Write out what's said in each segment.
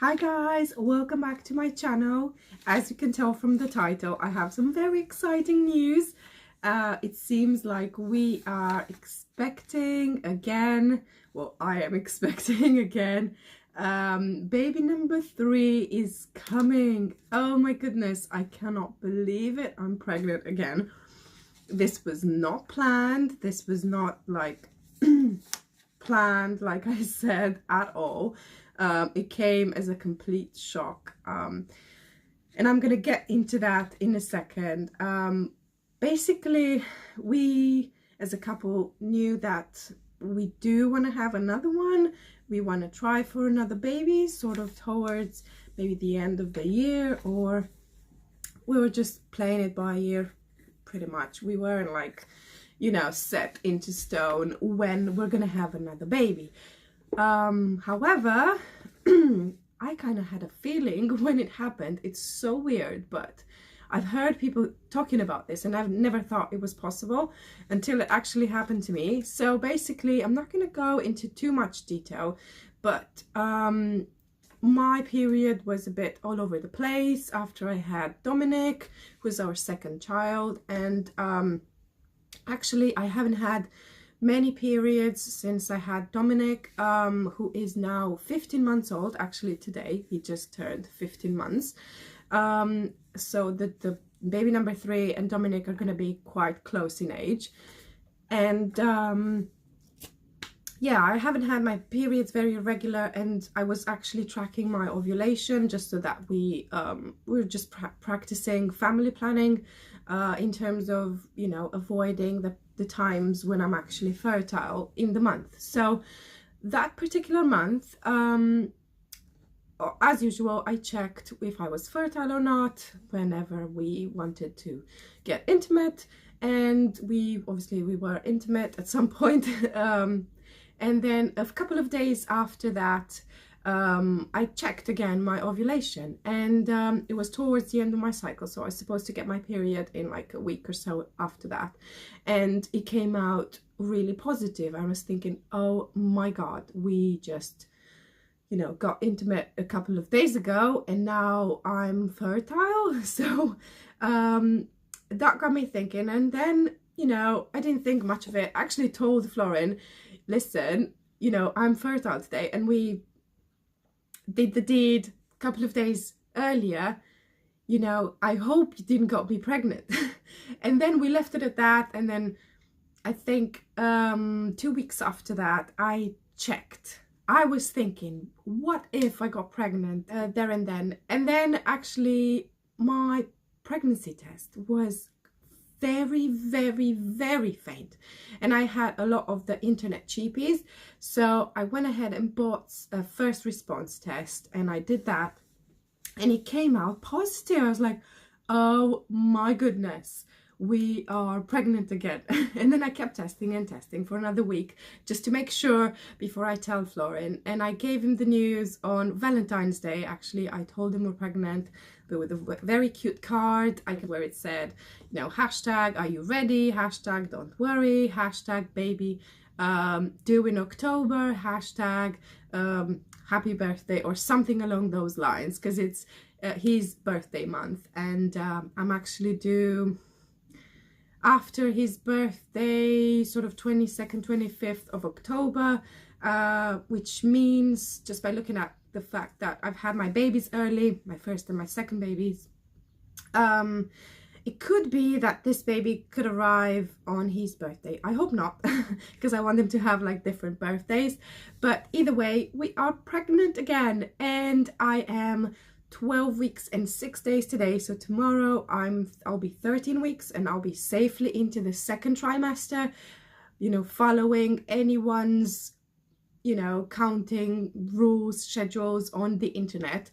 Hi guys, welcome back to my channel. As you can tell from the title, I have some very exciting news. It seems like we are expecting again, well, I am expecting again. Baby number 3 is coming. Oh my goodness, I cannot believe it. I'm pregnant again. This was not planned. This was not like planned, like I said, at all. It came as a complete shock, and I'm gonna get into that in a second. Basically, we as a couple knew that we do want to have another one. We want to try for another baby sort of towards maybe the end of the year, or we were just playing it by ear pretty much. We weren't like, you know, set into stone when we're gonna have another baby. However, I kind of had a feeling when it happened. It's so weird, but I've heard people talking about this and I've never thought it was possible until it actually happened to me. So basically, I'm not going to go into too much detail, but my period was a bit all over the place after I had Dominic, who's our second child, and actually I haven't had many periods since I had Dominic, who is now 15 months old. Actually today he just turned 15 months. So the baby number 3 and Dominic are going to be quite close in age, and yeah, I haven't had my periods very regular, and I was actually tracking my ovulation just so that we were just practicing family planning in terms of, you know, avoiding the times when I'm actually fertile in the month. So that particular month, as usual, I checked if I was fertile or not whenever we wanted to get intimate, and we were intimate at some point. And then a couple of days after that, I checked again my ovulation, and it was towards the end of my cycle, so I was supposed to get my period in like a week or so after that, and it came out really positive. I was thinking, oh my god, we just, you know, got intimate a couple of days ago and now I'm fertile. So that got me thinking, and then, you know, I didn't think much of it. I actually told Florin, listen, you know, I'm fertile today, and we did the deed a couple of days earlier, you know, I hope you didn't got me pregnant. And then we left it at that, and then I think 2 weeks after that I checked. I was thinking, what if I got pregnant there and then actually my pregnancy test was very, very, very faint, and I had a lot of the internet cheapies, so I went ahead and bought a first response test, and I did that, and it came out positive. I was like, oh my goodness, we are pregnant again. And then I kept testing and testing for another week just to make sure before I tell Florin, and I gave him the news on Valentine's Day. Actually, I told him we're pregnant, but with a very cute card where it said, you know, hashtag are you ready, hashtag don't worry, hashtag baby due in October, hashtag happy birthday, or something along those lines, because it's his birthday month, and I'm actually due after his birthday, sort of 22nd, 25th of October, which means, just by looking at the fact that I've had my babies early, my first and my second babies, it could be that this baby could arrive on his birthday. I hope not, because I want him to have like different birthdays. But either way, we are pregnant again, and I am 12 weeks and 6 days today. So tomorrow I'll be 13 weeks, and I'll be safely into the second trimester, you know, following anyone's, you know, counting rules, schedules on the internet.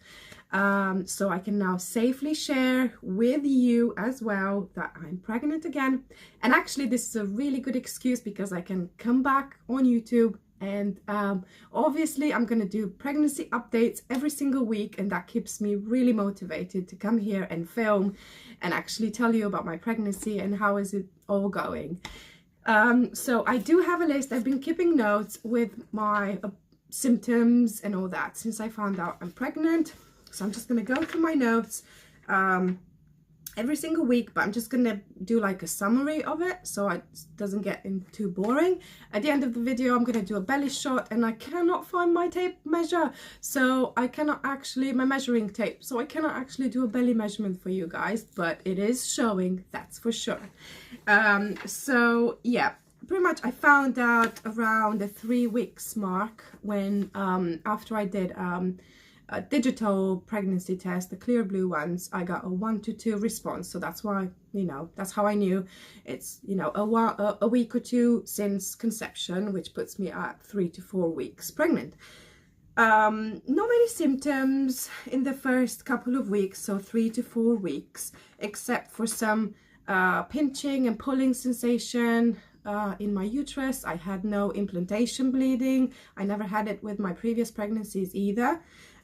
So I can now safely share with you as well that I'm pregnant again. And actually this is a really good excuse, because I can come back on YouTube, and obviously I'm gonna do pregnancy updates every single week, and that keeps me really motivated to come here and film and actually tell you about my pregnancy and how is it all going. So I do have a list. I've been keeping notes with my symptoms and all that since I found out I'm pregnant. So I'm just going to go through my notes every single week, but I'm just going to do like a summary of it so it doesn't get too boring. At the end of the video, I'm going to do a belly shot, and I cannot find my tape measure, so I cannot actually, my measuring tape, so I cannot actually do a belly measurement for you guys, but it is showing, that's for sure. So yeah, pretty much I found out around the 3 weeks mark when after I did a digital pregnancy test, the clear blue ones, I got a 1 to 2 response. So that's why, you know, that's how I knew it's, you know, a week or two since conception, which puts me at 3 to 4 weeks pregnant. Not many symptoms in the first couple of weeks, so 3 to 4 weeks, except for some pinching and pulling sensation in my uterus. I had no implantation bleeding. I never had it with my previous pregnancies either.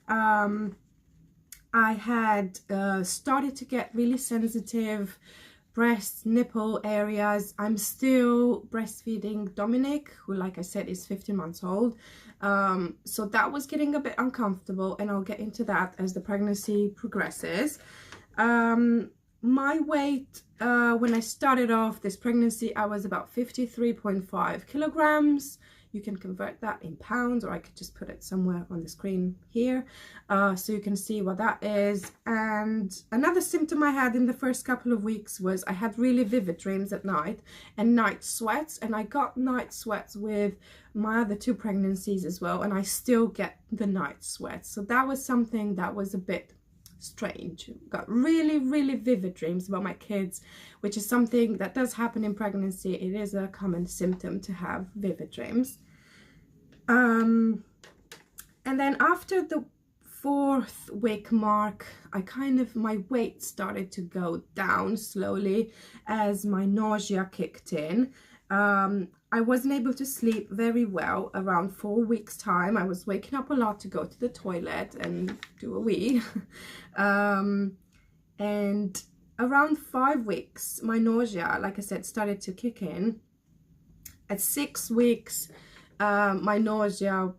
I had started to get really sensitive breast nipple areas. I'm still breastfeeding Dominic, who, like I said, is 15 months old. So that was getting a bit uncomfortable, and I'll get into that as the pregnancy progresses. My weight, when I started off this pregnancy, I was about 53.5 kilograms. You can convert that in pounds, or I could just put it somewhere on the screen here, so you can see what that is. And another symptom I had in the first couple of weeks was I had really vivid dreams at night and night sweats, and I got night sweats with my other 2 pregnancies as well, and I still get the night sweats. So that was something that was a bit strange. Got really vivid dreams about my kids, which is something that does happen in pregnancy. It is a common symptom to have vivid dreams. And then after the 4th week mark, my weight started to go down slowly as my nausea kicked in. I wasn't able to sleep very well around 4 weeks time. I was waking up a lot to go to the toilet and do a wee. And around 5 weeks, my nausea, like I said, started to kick in. At 6 weeks, my nausea,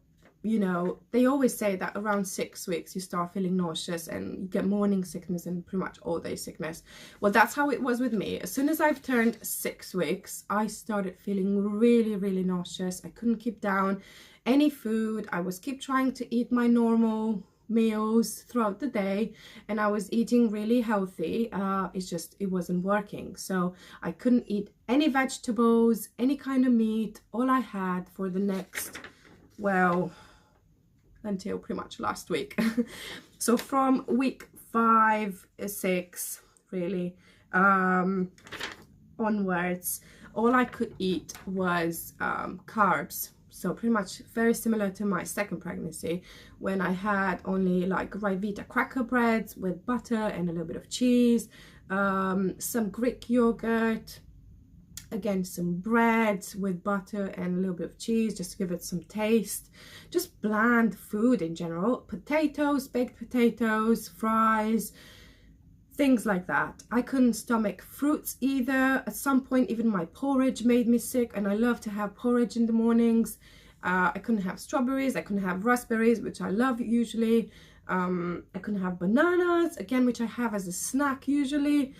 you know, they always say that around 6 weeks you start feeling nauseous and you get morning sickness and pretty much all day sickness. Well, that's how it was with me. As soon as I've turned 6 weeks, I started feeling really nauseous. I couldn't keep down any food. I was keep trying to eat my normal meals throughout the day, and I was eating really healthy. It's just, it wasn't working. So I couldn't eat any vegetables, any kind of meat. All I had for the next, well, until pretty much last week. So from week 5, 6 really onwards, all I could eat was carbs. So pretty much very similar to my second pregnancy, when I had only like Ryvita cracker breads with butter and a little bit of cheese, some Greek yogurt, again some bread with butter and a little bit of cheese just to give it some taste. Just bland food in general. Potatoes, baked potatoes, fries, things like that. I couldn't stomach fruits either. At some point, even my porridge made me sick, and I love to have porridge in the mornings. I couldn't have strawberries, I couldn't have raspberries, which I love usually. I couldn't have bananas, again, which I have as a snack usually.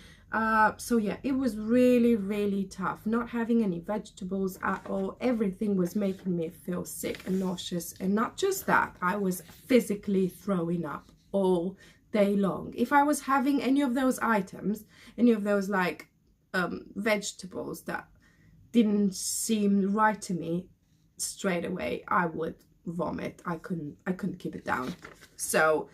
So yeah, it was really tough. Not having any vegetables at all. Everything was making me feel sick and nauseous. And not just that, I was physically throwing up all day long. If I was having any of those items, any of those like vegetables that didn't seem right to me, straight away I would vomit. I couldn't keep it down. So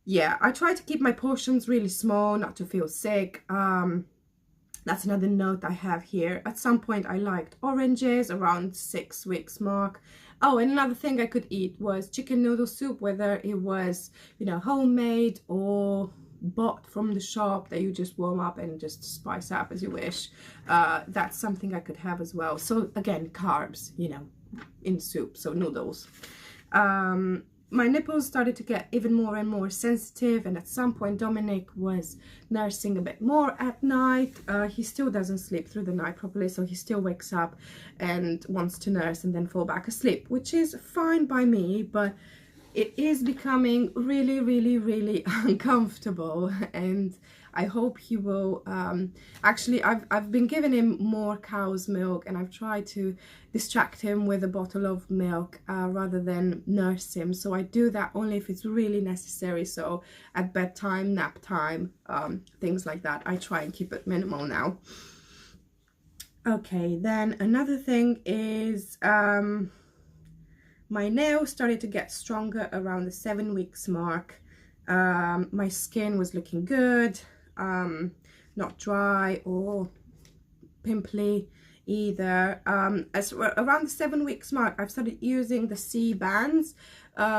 yeah, I try to keep my portions really small, not to feel sick. That's another note I have here. At some point I liked oranges around 6 weeks mark. Oh, and another thing I could eat was chicken noodle soup, whether it was, you know, homemade or bought from the shop that you just warm up and just spice up as you wish. That's something I could have as well. So again, carbs, you know, in soup, so noodles. my nipples started to get even more and more sensitive, and at some point Dominic was nursing a bit more at night. He still doesn't sleep through the night properly, so he still wakes up and wants to nurse and then fall back asleep, which is fine by me, but it is becoming really uncomfortable, and I hope he will actually I've been giving him more cow's milk, and I've tried to distract him with a bottle of milk rather than nurse him. So I do that only if it's really necessary, so at bedtime, nap time, things like that. I try and keep it minimal now. Okay, then another thing is my nails started to get stronger around the 7 weeks mark. My skin was looking good, not dry or pimply either. As around the 7 weeks mark, I've started using the C bands,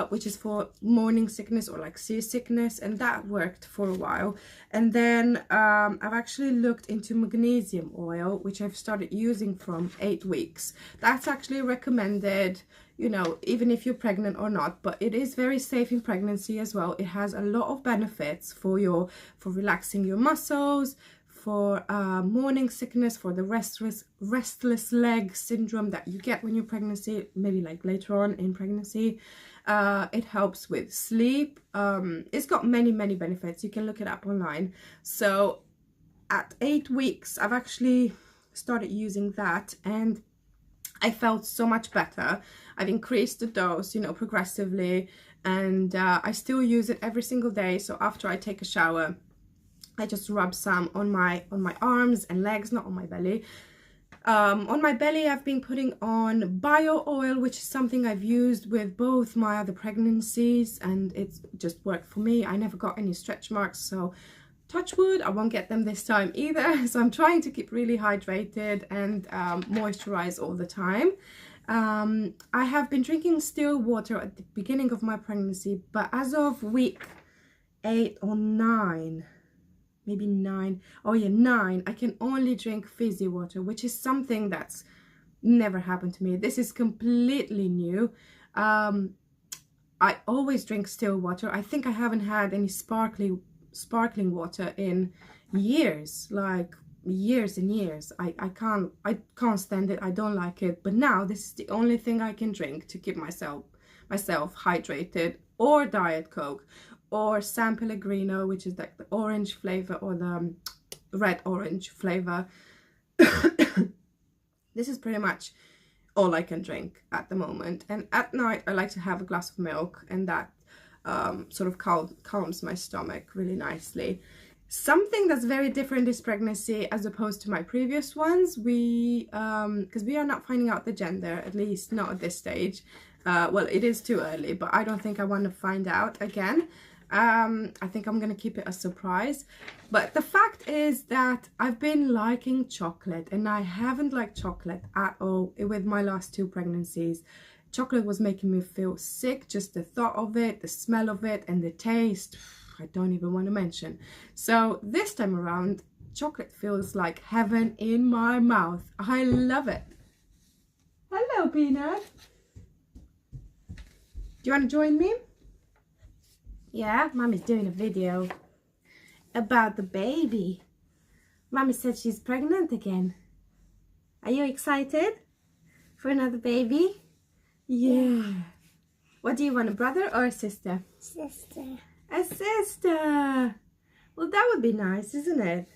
which is for morning sickness or like seasickness, and that worked for a while. And then I've actually looked into magnesium oil, which I've started using from 8 weeks. That's actually recommended, you know, even if you're pregnant or not, but it is very safe in pregnancy as well. It has a lot of benefits for relaxing your muscles, for morning sickness, for the restless leg syndrome that you get when you're pregnancy, maybe like later on in pregnancy. It helps with sleep. It's got many benefits. You can look it up online. So at 8 weeks, I've actually started using that, and I felt so much better. I've increased the dose, you know, progressively, and I still use it every single day. So after I take a shower, I just rub some on my arms and legs, not on my belly. On my belly, I've been putting on bio oil, which is something I've used with both my other pregnancies, and it's just worked for me. I never got any stretch marks, so touch wood, I won't get them this time either. So I'm trying to keep really hydrated and moisturize all the time. I have been drinking still water at the beginning of my pregnancy, but as of week 8 or 9, maybe 9, oh yeah, 9, I can only drink fizzy water, which is something that's never happened to me. This is completely new. I always drink still water. I think I haven't had any sparkling water in years, like years and years. I can't stand it. I don't like it, but now this is the only thing I can drink to keep myself hydrated, or Diet Coke, or San Pellegrino, which is like the orange flavor, or the red orange flavor. This is pretty much all I can drink at the moment. And at night I like to have a glass of milk, and that sort of calms my stomach really nicely. Something that's very different this pregnancy as opposed to my previous ones, because we are not finding out the gender, at least not at this stage. Well, it is too early, but I don't think I want to find out again. I think I'm going to keep it a surprise. But the fact is that I've been liking chocolate, and I haven't liked chocolate at all with my last 2 pregnancies. Chocolate was making me feel sick, just the thought of it, the smell of it, and the taste, I don't even want to mention. So this time around, chocolate feels like heaven in my mouth. I love it. Hello, Peanut. Do you want to join me? Yeah, Mommy's doing a video about the baby. Mommy said she's pregnant again. Are you excited for another baby? Yeah. What do you want, a brother or a sister? Sister. A sister. Well, that would be nice, isn't it?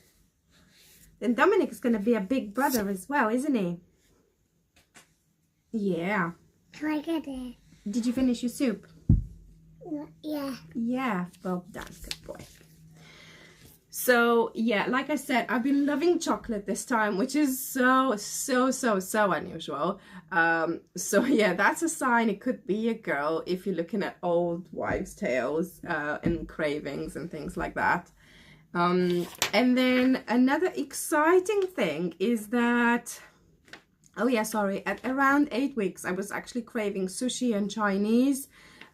Then Dominic is going to be a big brother as well, isn't he? Yeah. Can I get it? Did you finish your soup? Yeah. Yeah, well done, good boy. So yeah, like I said, I've been loving chocolate this time, which is so unusual. So yeah, that's a sign it could be a girl if you're looking at old wives' tales and cravings and things like that. And then another exciting thing is that, oh yeah, sorry, at around 8 weeks I was actually craving sushi and Chinese.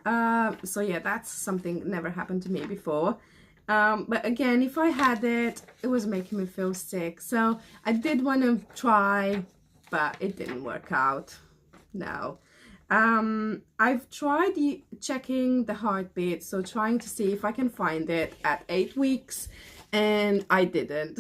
So yeah, that's something that never happened to me before. But again, if I had it, it was making me feel sick. So I did want to try, but it didn't work out. No. I've tried checking the heartbeat, so trying to see if I can find it at 8 weeks, and I didn't.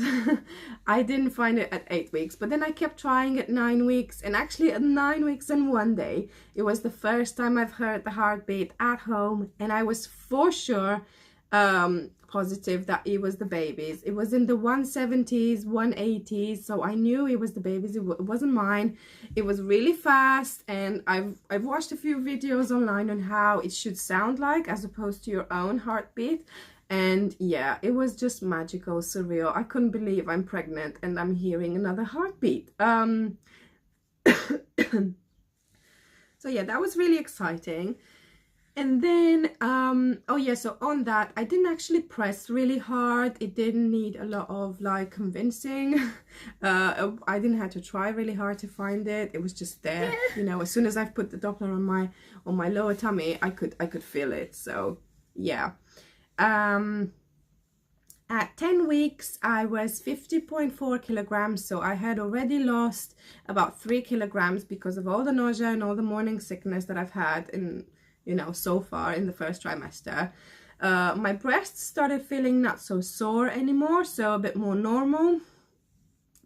I didn't find it at 8 weeks, but then I kept trying at 9 weeks, and actually at 9 weeks and 1 day, it was the first time I've heard the heartbeat at home, and I was for sure positive that it was the baby's. It was in the 170s, 180s, so I knew it was the baby's. It wasn't mine. It was really fast, and I've watched a few videos online on how it should sound like as opposed to your own heartbeat, and yeah, it was just magical, surreal. I couldn't believe I'm pregnant and I'm hearing another heartbeat. So yeah, that was really exciting. And then, oh yeah, so on that, I didn't actually press really hard. It didn't need a lot of like convincing. I didn't have to try really hard to find it. It was just there, you know. As soon as I've put the Doppler on my lower tummy, I could feel it. So yeah. At 10 weeks, I was 50.4 kilograms, so I had already lost about 3 kilograms because of all the nausea and all the morning sickness that I've had in, you know, so far in the first trimester. My breasts started feeling not so sore anymore, so a bit more normal.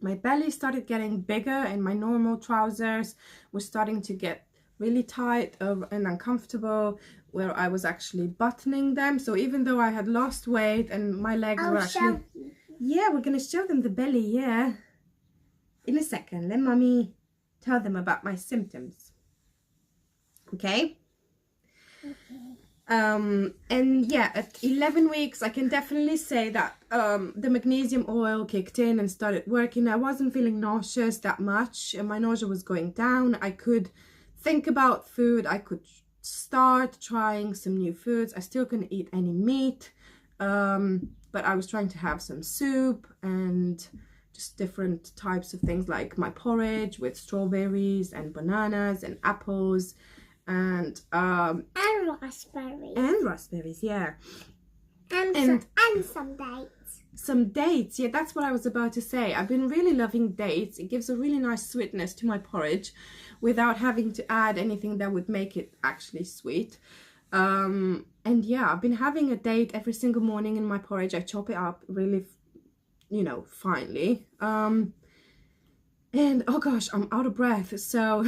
My belly started getting bigger, and my normal trousers were starting to get really tight and uncomfortable, where I was actually buttoning them. So even though I had lost weight and my legs were actually... Yeah, we're gonna show them the belly, yeah. In a second, let mommy tell them about my symptoms. Okay? And yeah, at 11 weeks, I can definitely say that the magnesium oil kicked in and started working. I wasn't feeling nauseous that much, and my nausea was going down. I could think about food. I could start trying some new foods. I still couldn't eat any meat, but I was trying to have some soup and just different types of things, like my porridge with strawberries and bananas and apples and raspberries, yeah, and some dates. Some dates, yeah, that's what I was about to say. I've been really loving dates. It gives a really nice sweetness to my porridge without having to add anything that would make it actually sweet. And yeah, I've been having a date every single morning in my porridge. I chop it up really, you know, finely. And oh gosh, I'm out of breath. So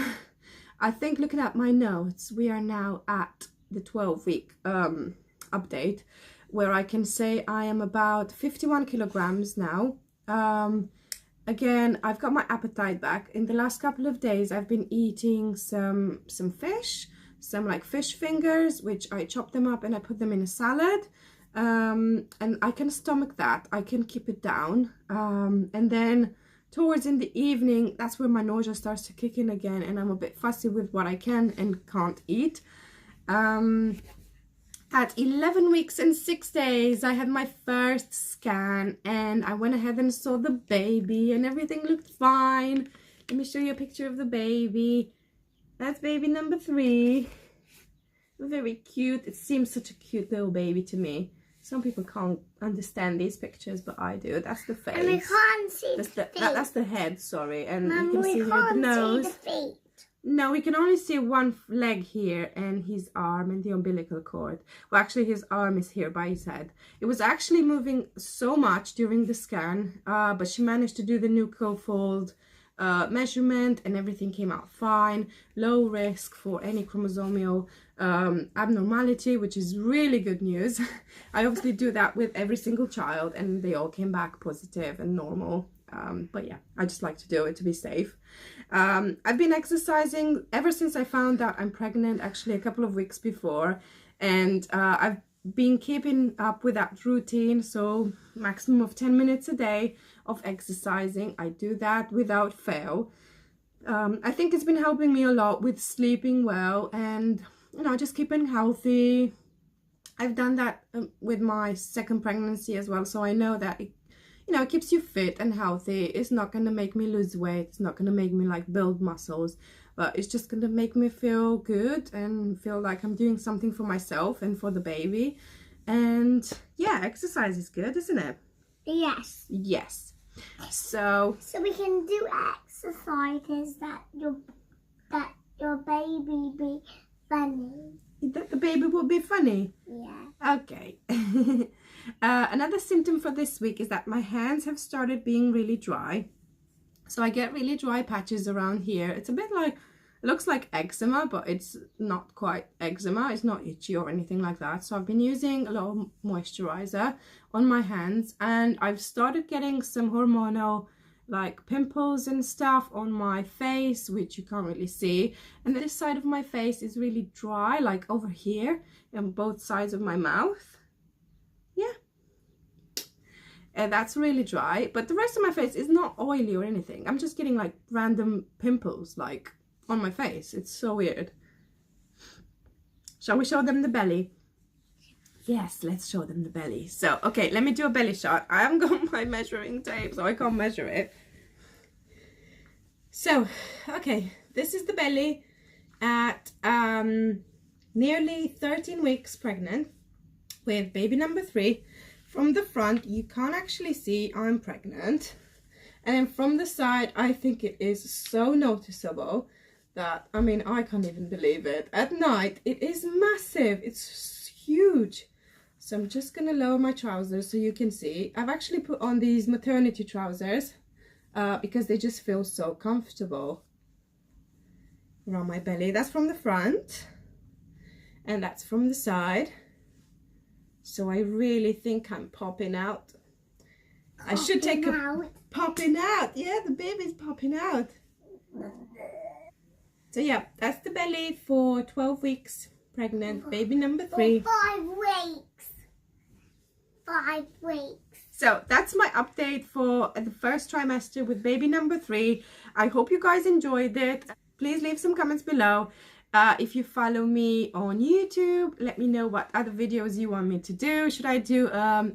I think, looking at my notes, we are now at the 12-week update, where I can say I am about 51 kilograms now. Again, I've got my appetite back. In the last couple of days, I've been eating some fish, some like fish fingers, which I chop them up and I put them in a salad. And I can stomach that. I can keep it down. And then towards in the evening, that's where my nausea starts to kick in again, and I'm a bit fussy with what I can and can't eat. At 11 weeks and 6 days, I had my first scan, and I went ahead and saw the baby, and everything looked fine. Let me show you a picture of the baby. That's baby number 3. Very cute. It seems such a cute little baby to me. Some people can't understand these pictures, but I do. That's the face. And we can't see the feet. That's the head, sorry. And Mum, you can see here the nose. See the feet. No, we can only see one leg here and his arm and the umbilical cord. Well, actually, his arm is here by his head. It was actually moving so much during the scan, but she managed to do the nuchal fold measurement, and everything came out fine. Low risk for any chromosomal abnormality, which is really good news. I obviously do that with every single child, and they all came back positive and normal. But yeah, I just like to do it to be safe. I've been exercising ever since I found out I'm pregnant, actually a couple of weeks before, and I've been keeping up with that routine, so maximum of 10 minutes a day of exercising. I do that without fail. I think it's been helping me a lot with sleeping well and, you know, just keeping healthy. I've done that with my second pregnancy as well, so I know that it, you know, it keeps you fit and healthy. It's not going to make me lose weight. It's not going to make me like build muscles, but it's just going to make me feel good and feel like I'm doing something for myself and for the baby. And yeah, exercise is good, isn't it? Yes. Yes. So we can do exercises that your baby be funny. That the baby will be funny? Yeah. Okay. Another symptom for this week is that my hands have started being really dry. So I get really dry patches around here. It's a bit like, it looks like eczema, but it's not quite eczema. It's not itchy or anything like that. So I've been using a lot of moisturizer on my hands, and I've started getting some hormonal like pimples and stuff on my face, which you can't really see. And this side of my face is really dry, like over here on both sides of my mouth. Yeah. And that's really dry, but the rest of my face is not oily or anything. I'm just getting like random pimples like on my face. It's so weird. Shall we show them the belly? Yes, let's show them the belly. So, okay, let me do a belly shot. I haven't got my measuring tape, so I can't measure it. So, okay, this is the belly at nearly 13 weeks pregnant with baby number 3. From the front, you can't actually see I'm pregnant. And then from the side, I think it is so noticeable that, I mean, I can't even believe it. At night, it is massive. It's huge. So I'm just going to lower my trousers so you can see. I've actually put on these maternity trousers because they just feel so comfortable around my belly. That's from the front. And that's from the side. So I really think I'm popping out. I should take a popping out. Yeah, the baby's popping out. So yeah, that's the belly for 12 weeks pregnant, baby number 3. For 5 weeks. 5 weeks. So that's my update for the first trimester with baby number 3. I hope you guys enjoyed it. Please leave some comments below. If you follow me on YouTube, let me know what other videos you want me to do. Should I do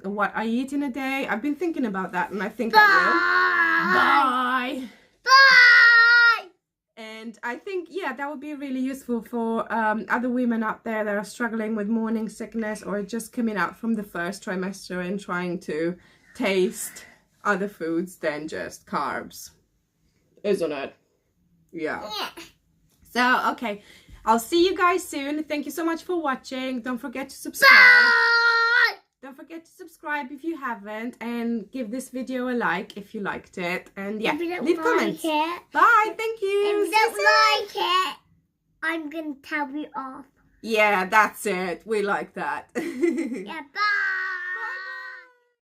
what I eat in a day? I've been thinking about that, and I think I will. Bye. Bye. And I think, yeah, that would be really useful for other women out there that are struggling with morning sickness or just coming out from the first trimester and trying to taste other foods than just carbs. Isn't it? Yeah. So, okay. I'll see you guys soon. Thank you so much for watching. Don't forget to subscribe. Bye. Don't forget to subscribe if you haven't, and give this video a like if you liked it. And yeah, leave comments. Bye. Thank you. If you don't like it, I'm going to tell you off. Yeah, that's it. We like that. Yeah, bye.